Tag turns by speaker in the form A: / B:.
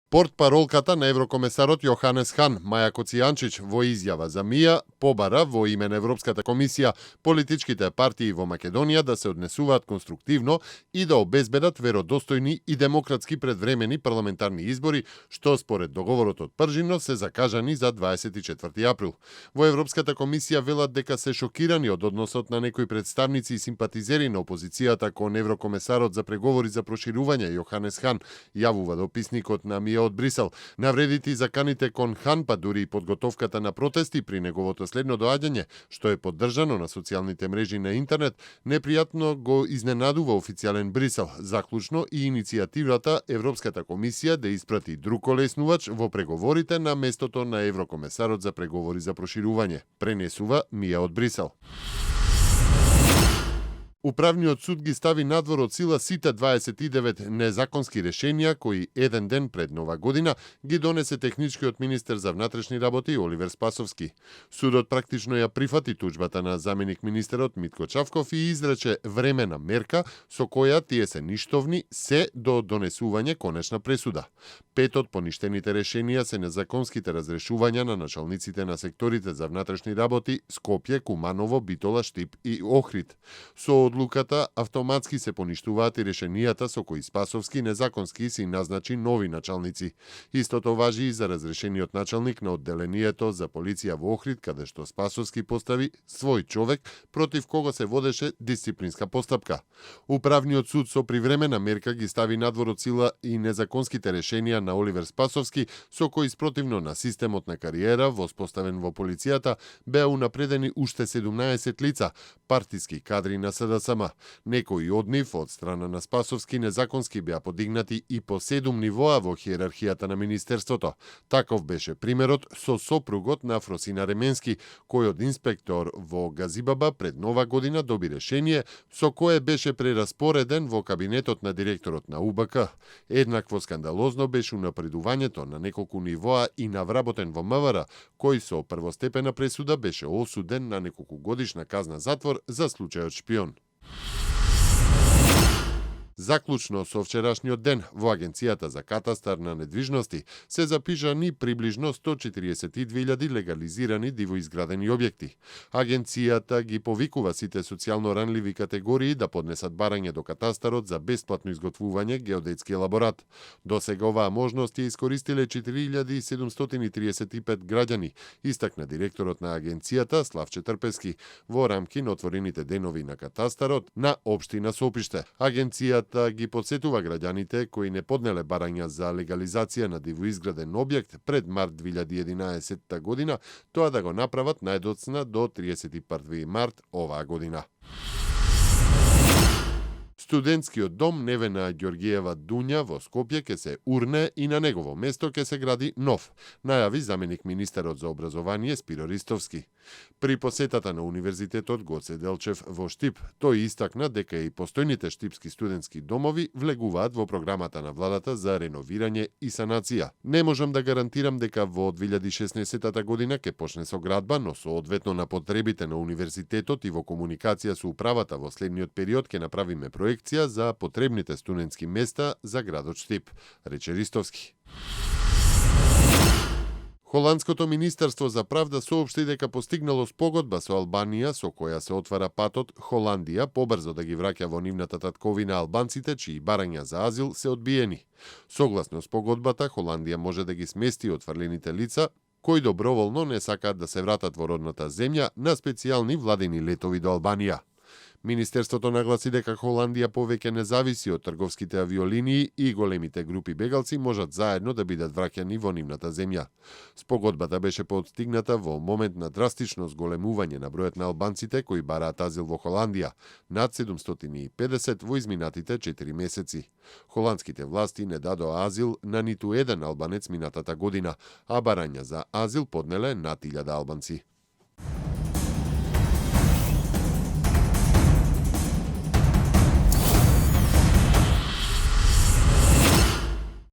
A: Портпаролката на еврокомесарот Јоханес Хан, Маја Коцијанчич, во изјава за МИА, побара во име на Европската комисија политичките партии во Македонија да се однесуваат конструктивно и да обезбедат веродостојни и демократски предвремени парламентарни избори, што според договорот од Пржино се закажани за 24 април. Во Европската комисија велат дека се шокирани од односот на некои представници и симпатизери на опозицијата кон еврокомесарот за преговори за проширување Јоханес Хан, јавува дописникот на МИА од Брисел. Навредите и заканите кон Хан, па дури и подготовката на протести при неговото следно доаѓање, што е поддржано на социјалните мрежи на интернет, непријатно го изненадува официјален Брисел, заклучно и иницијативата Европската комисија да испрати друг колеснувач во преговорите на местото на еврокомесарот за преговори за проширување, пренесува МИА од Брисел. Управниот суд ги стави надвор од сила сите 29 незаконски решенија кои еден ден пред Нова година ги донесе техничкиот министер за внатрешни работи Оливер Спасовски. Судот практично ја прифати туџбата на заменик министерот Митко Чавков и изрече времена мерка со која тие се ништовни се до донесување конечна пресуда. 5 од поништените решенија се незаконските разрешувања на началниците на секторите за внатрешни работи Скопје, Куманово, Битола, Штип и Охрид. Со одлуката автоматски се поништуваат и решенијата со кои Спасовски незаконски си назначи нови началници. Истото важи и за разрешениот началник на одделението за полиција во Охрид, каде што Спасовски постави свој човек против кого се водеше дисциплинска постапка. Управниот суд со привремена мерка ги стави надвор од сила и незаконските решенија на Оливер Спасовски, со кои спротивно на системот на кариера воспоставен во полицијата беа унапредени уште 17 лица, партиски кадри на СДСМ. Некои од нив од страна на Спасовски незаконски беа подигнати и по 7 нивоа во хиерархијата на министерството. Таков беше примерот со сопругот на Фросина Ременски, кој од инспектор во Газибаба пред Нова година доби решение со кое беше прераспореден во кабинетот на директорот на УБК. Еднакво скандалозно беше унапредувањето на неколку нивоа и навработен во МВР, кој со првостепена пресуда беше осуден на неколку годишна казна затвор за случајот шпион. Заклучно со вчерашниот ден во Агенцијата за катастар на недвижности се запишани приближно 142.000 легализирани дивоизградени објекти. Агенцијата ги повикува сите социјално ранливи категории да поднесат барање до катастарот за бесплатно изготвување геодетски елаборат. До сега оваа можност ја искористиле 4.735 граѓани, истакна директорот на агенцијата Славче Трпески во рамки на отворените денови на катастарот на општина Сопиште. Агенцијата ги подсетува граѓаните кои не поднеле барања за легализација на дивоизграден објект пред март 2011 година, тоа да го направат најдоцна до 31 март оваа година. Студентскиот дом Невена Ѓоргиева Дуња во Скопје ќе се урне и на негово место ќе се гради нов, најави заменик министерот за образование Спиро Ристовски. При посетата на Универзитетот Гоце Делчев во Штип, тој истакна дека и постојните штипски студентски домови влегуваат во програмата на владата за реновирање и санација. Не можам да гарантирам дека во 2016 година ќе почне со градба, но соодветно на потребите на универзитетот и во комуникација со управата во следниот период ќе направиме проекција за потребните студентски места за градот Штип, рече Ристовски. Холандското министерство за правда соопшти дека постигнало спогодба со Албанија со која се отвара патот Холандија побрзо да ги враќа во нивната татковина албанците чии барања за азил се одбиени. Согласно спогодбата, Холандија може да ги смести отфрлените лица кои доброволно не сакаат да се вратат во родната земја на специјални владени летови до Албанија. Министерството нагласи дека Холандија повеќе не зависи од трговските авиолинии и големите групи бегалци можат заедно да бидат враќани во нивната земја. Спогодбата беше постигната во момент на драстично зголемување на бројот на албанците кои бараат азил во Холандија, над 750 во изминатите 4 месеци. Холандските власти не дадоа азил на ниту еден албанец минатата година, а барања за азил поднеле над 1000 албанци.